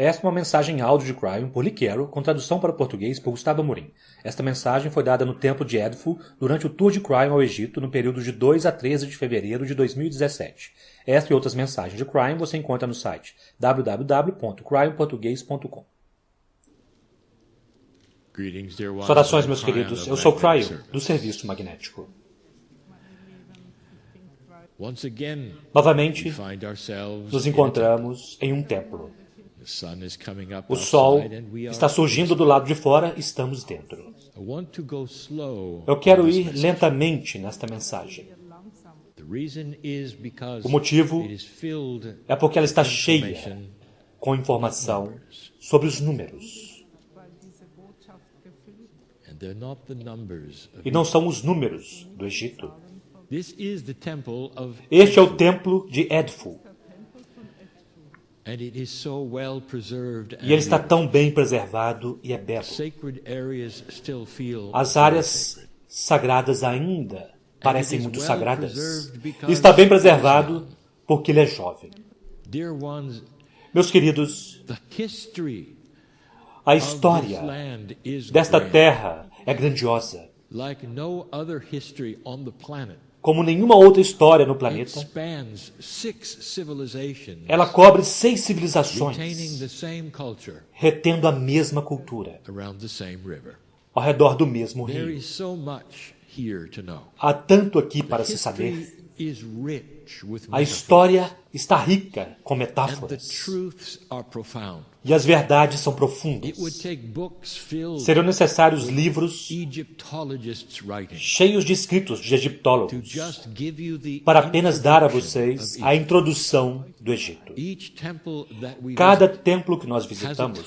Esta é uma mensagem em áudio de Cryon por Lee Carroll, com tradução para o português por Gustavo Amorim. Esta mensagem foi dada no templo de Edfu durante o tour de Cryon ao Egito no período de 2 a 13 de fevereiro de 2017. Esta e outras mensagens de Cryon você encontra no site www.cryonportugues.com. Saudações, meus queridos. Eu sou Cryon, do Serviço Magnético. Novamente, nos encontramos em um templo. O sol está surgindo do lado de fora, estamos dentro. Eu quero ir lentamente nesta mensagem. O motivo é porque ela está cheia com informação sobre os números. E não são os números do Egito. Este é o templo de Edfu. E ele está tão bem preservado e é belo. As áreas sagradas ainda parecem muito sagradas. E está bem preservado porque ele é jovem. Meus queridos, a história desta terra é grandiosa. Como nenhuma outra história no planeta, ela cobre 6 civilizações, retendo a mesma cultura, ao redor do mesmo rio. Há tanto aqui para se saber. A história está rica com metáforas. E as verdades são profundas. Serão necessários livros cheios de escritos de egiptólogos para apenas dar a vocês a introdução do Egito. Cada templo que nós visitamos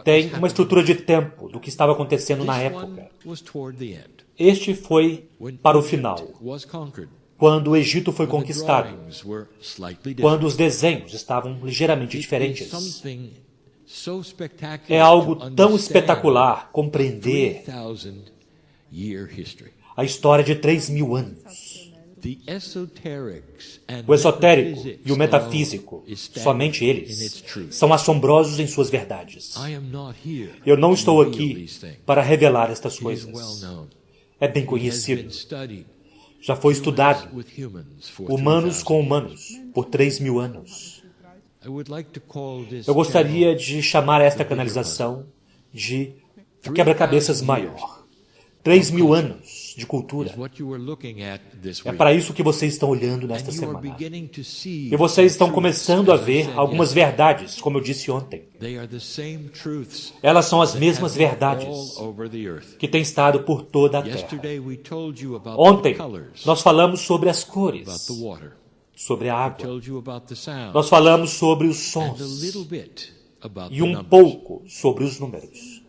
tem uma estrutura de tempo do que estava acontecendo na época. Este foi para o final, quando o Egito foi conquistado, quando os desenhos estavam ligeiramente diferentes. É algo tão espetacular compreender a história de 3.000 anos. O esotérico e o metafísico, somente eles, são assombrosos em suas verdades. Eu não estou aqui para revelar estas coisas. É bem conhecido. Já foi estudado, humanos com humanos, por 3.000 anos. Eu gostaria de chamar esta canalização de quebra-cabeças maior. 3.000 anos de cultura. É para isso que vocês estão olhando nesta semana. E vocês estão começando a ver algumas verdades, como eu disse ontem. Elas são as mesmas verdades que têm estado por toda a Terra. Ontem, nós falamos sobre as cores, sobre a água. Nós falamos sobre os sons e um pouco sobre os números.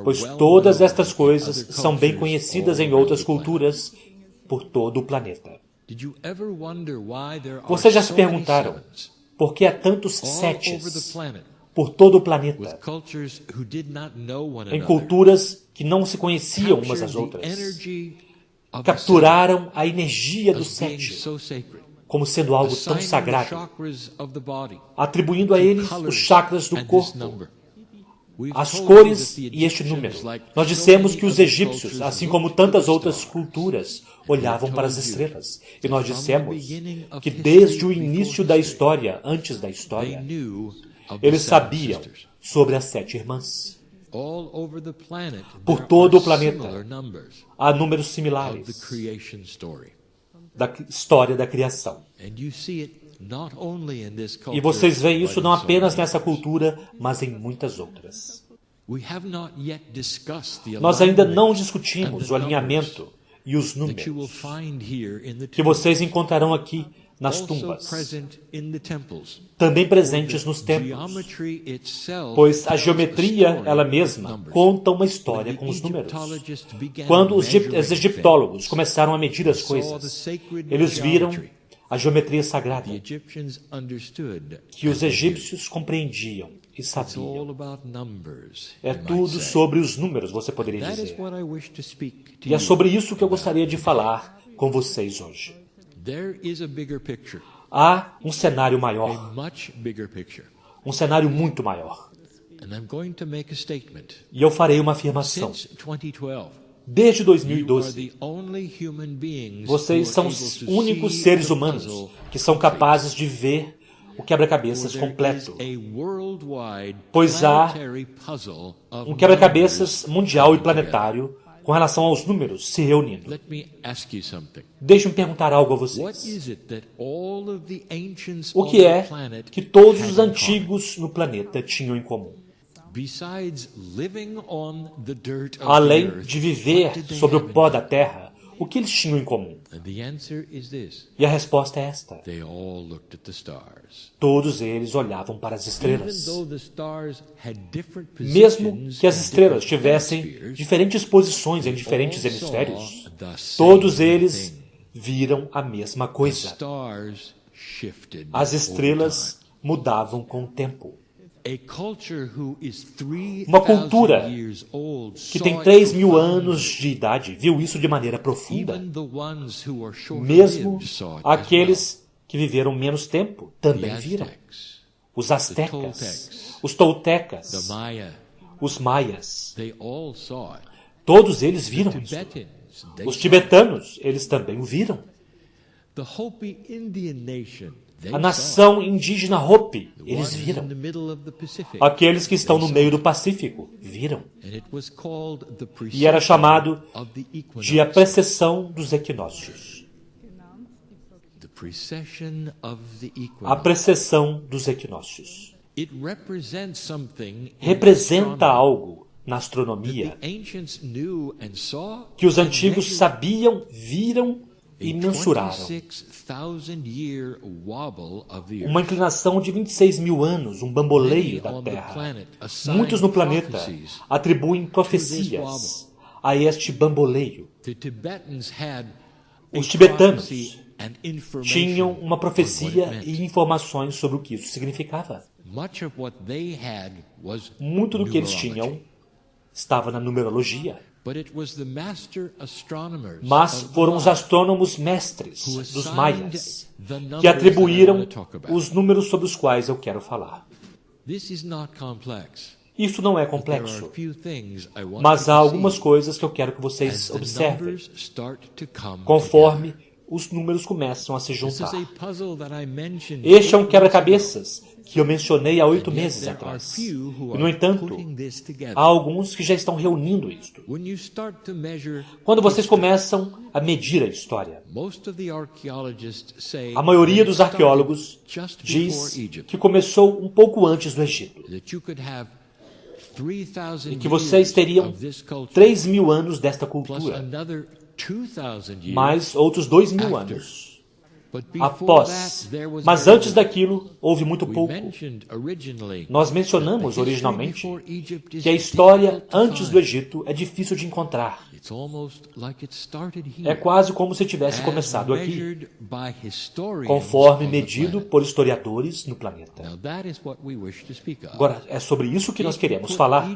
Pois todas estas coisas são bem conhecidas em outras culturas por todo o planeta. Vocês já se perguntaram por que há tantos setes por todo o planeta, em culturas que não se conheciam umas às outras? Capturaram a energia do sete como sendo algo tão sagrado, atribuindo a eles os chakras do corpo, as cores e este número. Nós dissemos que os egípcios, assim como tantas outras culturas, olhavam para as estrelas. E nós dissemos que desde o início da história, antes da história, eles sabiam sobre as 7 irmãs. Por todo o planeta, há números similares da história da criação. E vocês veem isso não apenas nessa cultura, mas em muitas outras. Nós ainda não discutimos o alinhamento e os números que vocês encontrarão aqui nas tumbas, também presentes nos templos, pois a geometria, ela mesma, conta uma história com os números. Quando os egiptólogos começaram a medir as coisas, eles viram a geometria sagrada, que os egípcios compreendiam e sabiam. É tudo sobre os números, você poderia dizer. E é sobre isso que eu gostaria de falar com vocês hoje. Há um cenário maior, um cenário muito maior. E eu farei uma afirmação. Desde 2012, vocês são os únicos seres humanos que são capazes de ver o quebra-cabeças completo, pois há um quebra-cabeças mundial e planetário com relação aos números se reunindo. Deixe-me perguntar algo a vocês. O que é que todos os antigos no planeta tinham em comum? Além de viver sobre o pó da Terra, o que eles tinham em comum? E a resposta é esta. Todos eles olhavam para as estrelas. Mesmo que as estrelas tivessem diferentes posições em diferentes hemisférios, todos eles viram a mesma coisa. As estrelas mudavam com o tempo. Uma cultura que tem 3.000 anos de idade viu isso de maneira profunda. Mesmo aqueles que viveram menos tempo também viram. Os astecas, os toltecas, os maias, todos eles viram isso. Os tibetanos, eles também o viram. A nação indígena Hopi, eles viram. Aqueles que estão no meio do Pacífico, viram. E era chamado de a precessão dos equinócios. A precessão dos equinócios. Representa algo na astronomia que os antigos sabiam, viram e mensuraram. Uma inclinação de 26.000 anos, um bamboleio da Terra. Muitos no planeta atribuem profecias a este bamboleio. Os tibetanos tinham uma profecia e informações sobre o que isso significava. Muito do que eles tinham estava na numerologia. Mas foram os astrônomos mestres dos maias que atribuíram os números sobre os quais eu quero falar. Isso não é complexo, mas há algumas coisas que eu quero que vocês observem conforme os números começam a se juntar. Este é um quebra-cabeças que eu mencionei há 8 meses atrás. E, no entanto, há alguns que já estão reunindo isto. Quando vocês começam a medir a história, a maioria dos arqueólogos diz que começou um pouco antes do Egito. E que vocês teriam 3.000 anos desta cultura, mais outros 2.000 anos após. Mas antes daquilo, houve muito pouco. Nós mencionamos originalmente que a história antes do Egito é difícil de encontrar. É quase como se tivesse começado aqui, conforme medido por historiadores no planeta. Agora, é sobre isso que nós queremos falar.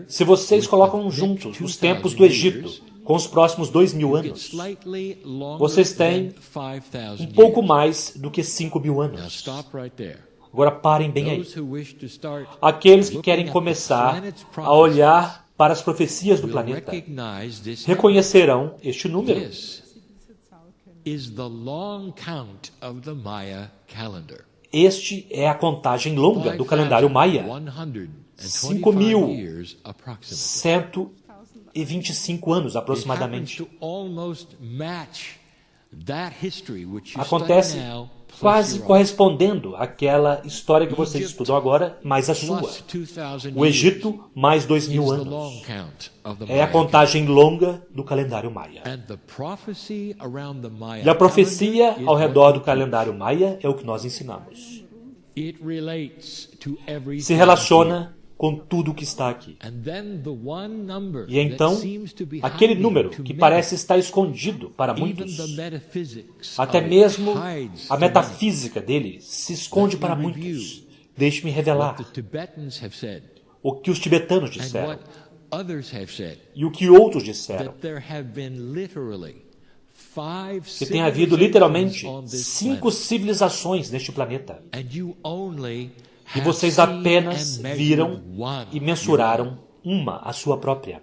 Se vocês colocam juntos os tempos do Egito com os próximos 2.000 anos, vocês têm um pouco mais do que 5.000 anos. Agora parem bem aí. Aqueles que querem começar a olhar para as profecias do planeta reconhecerão este número. Este é a contagem longa do calendário maia. 5.125 anos, aproximadamente. Acontece quase correspondendo àquela história que vocês estudam agora, mais a sua. O Egito, mais 2.000 anos. É a contagem longa do calendário maia. E a profecia ao redor do calendário maia é o que nós ensinamos. Se relaciona com tudo o que está aqui. E então, aquele número que parece estar escondido para muitos, até mesmo a metafísica dele se esconde para muitos. Deixe-me revelar o que os tibetanos disseram e o que outros disseram. que tem havido literalmente 5 civilizações neste planeta. E vocês apenas viram e mensuraram uma, a sua própria.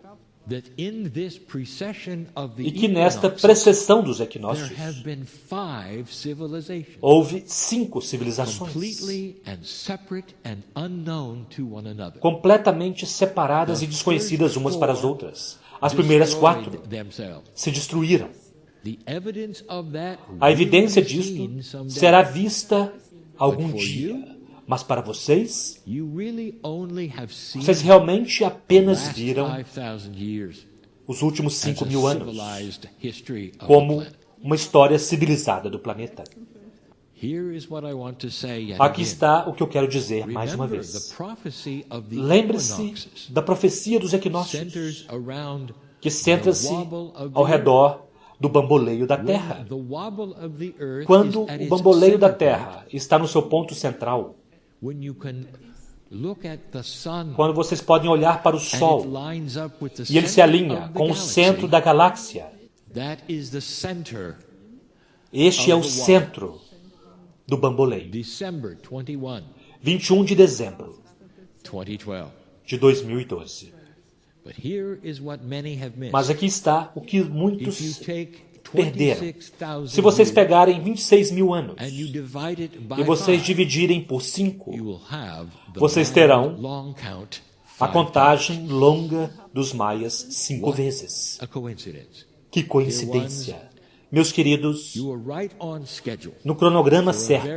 E que nesta precessão dos equinócios houve 5 civilizações completamente separadas e desconhecidas umas para as outras. As primeiras 4 se destruíram. A evidência disto será vista algum dia. Mas para vocês, vocês realmente apenas viram os últimos 5.000 anos como uma história civilizada do planeta. Aqui está o que eu quero dizer mais uma vez. Lembre-se da profecia dos equinócios, que centra-se ao redor do bamboleio da Terra. Quando o bamboleio da Terra está no seu ponto central, quando vocês podem olhar para o Sol e ele se alinha com o centro da galáxia, este é o centro do bamboleio. 21 de dezembro de 2012. Mas aqui está o que muitos perderam. Se vocês pegarem 26.000 anos e vocês dividirem por 5, vocês terão a contagem longa dos maias 5 vezes. Que coincidência! Meus queridos, no cronograma certo,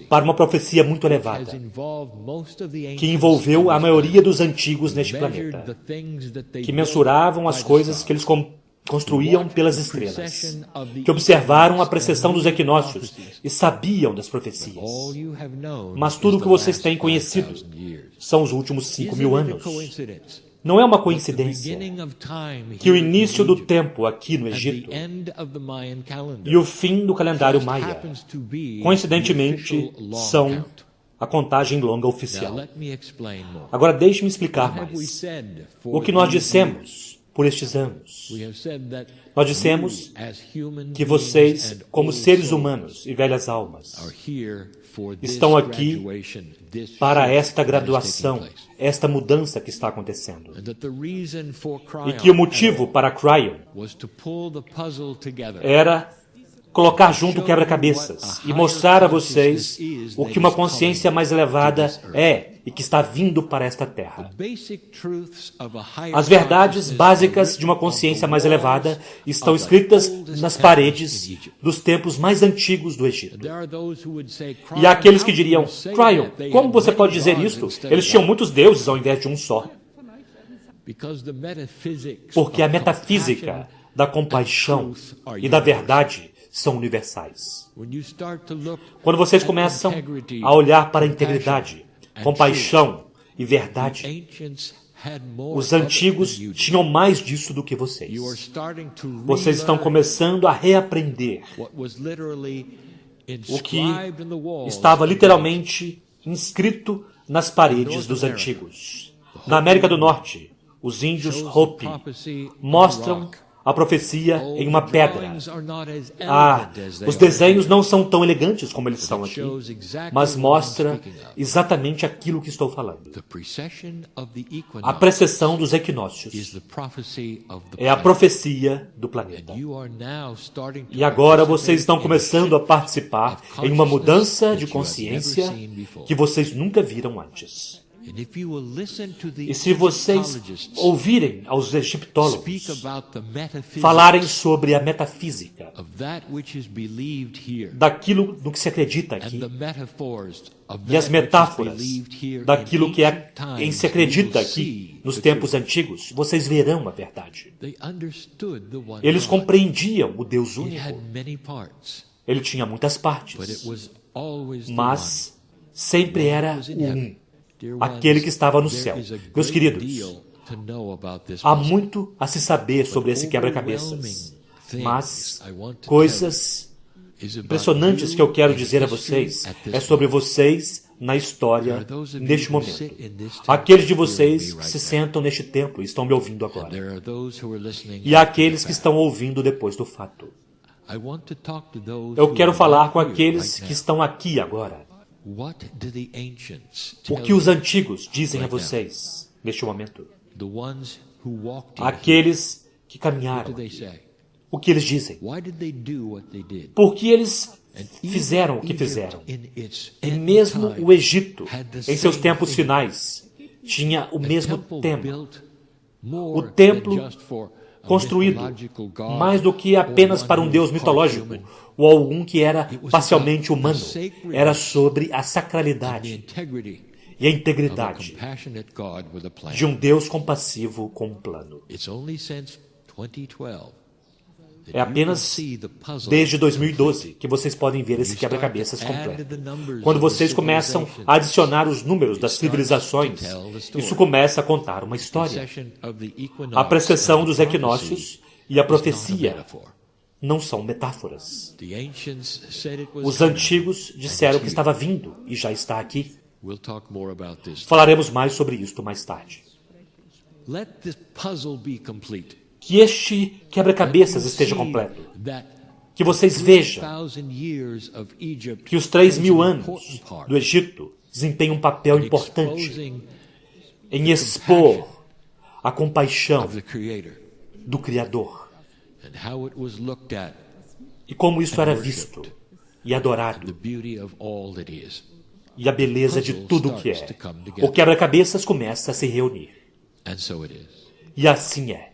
para uma profecia muito elevada, que envolveu a maioria dos antigos neste planeta, que mensuravam as coisas que eles construíam pelas estrelas, que observaram a precessão dos equinócios e sabiam das profecias. Mas tudo o que vocês têm conhecido são os últimos 5.000 anos. Não é uma coincidência que o início do tempo aqui no Egito e o fim do calendário maia, coincidentemente, são a contagem longa oficial. Agora deixe-me explicar mais. O que nós dissemos por estes anos. Nós dissemos que vocês, como seres humanos e velhas almas, estão aqui para esta graduação, esta mudança que está acontecendo. E que o motivo para Cryon era colocar junto o quebra-cabeças e mostrar a vocês o que uma consciência mais elevada é e que está vindo para esta terra. As verdades básicas de uma consciência mais elevada estão escritas nas paredes dos templos mais antigos do Egito. E há aqueles que diriam, Cryon, como você pode dizer isto? Eles tinham muitos deuses ao invés de um só. Porque a metafísica da compaixão e da verdade são universais. Quando vocês começam a olhar para a integridade, compaixão e verdade, os antigos tinham mais disso do que vocês. Vocês estão começando a reaprender o que estava literalmente inscrito nas paredes dos antigos. Na América do Norte, os índios Hopi mostram a profecia em uma pedra. Os desenhos não são tão elegantes como eles são aqui, mas mostra exatamente aquilo que estou falando. A precessão dos equinócios é a profecia do planeta. E agora vocês estão começando a participar em uma mudança de consciência que vocês nunca viram antes. E se vocês ouvirem aos egiptólogos falarem sobre a metafísica, daquilo no que se acredita aqui, e as metáforas daquilo que se acredita aqui nos tempos antigos, vocês verão a verdade. Eles compreendiam o Deus único. Ele tinha muitas partes, mas sempre era um. Aquele que estava no céu. Meus queridos, há muito a se saber sobre esse quebra-cabeças, mas coisas impressionantes que eu quero dizer a vocês é sobre vocês na história neste momento. Aqueles de vocês que se sentam neste templo e estão me ouvindo agora. E aqueles que estão ouvindo depois do fato. Eu quero falar com aqueles que estão aqui agora. O que os antigos dizem a vocês neste momento? Aqueles que caminharam aqui. O que eles dizem? Por que eles fizeram o que fizeram? E mesmo o Egito, em seus tempos finais, tinha o mesmo templo. O templo construído mais do que apenas para um Deus mitológico ou algum que era parcialmente humano. Era sobre a sacralidade e a integridade de um Deus compassivo com um plano. É apenas desde 2012 que vocês podem ver esse quebra-cabeças completo. Quando vocês começam a adicionar os números das civilizações, isso começa a contar uma história. A precessão dos equinócios e a profecia não são metáforas. Os antigos disseram que estava vindo e já está aqui. Falaremos mais sobre isto mais tarde. Que este quebra-cabeças esteja completo. Que vocês vejam que os 3.000 anos do Egito desempenham um papel importante em expor a compaixão do Criador. E como isso era visto e adorado. E a beleza de tudo o que é. O quebra-cabeças começa a se reunir. E assim é.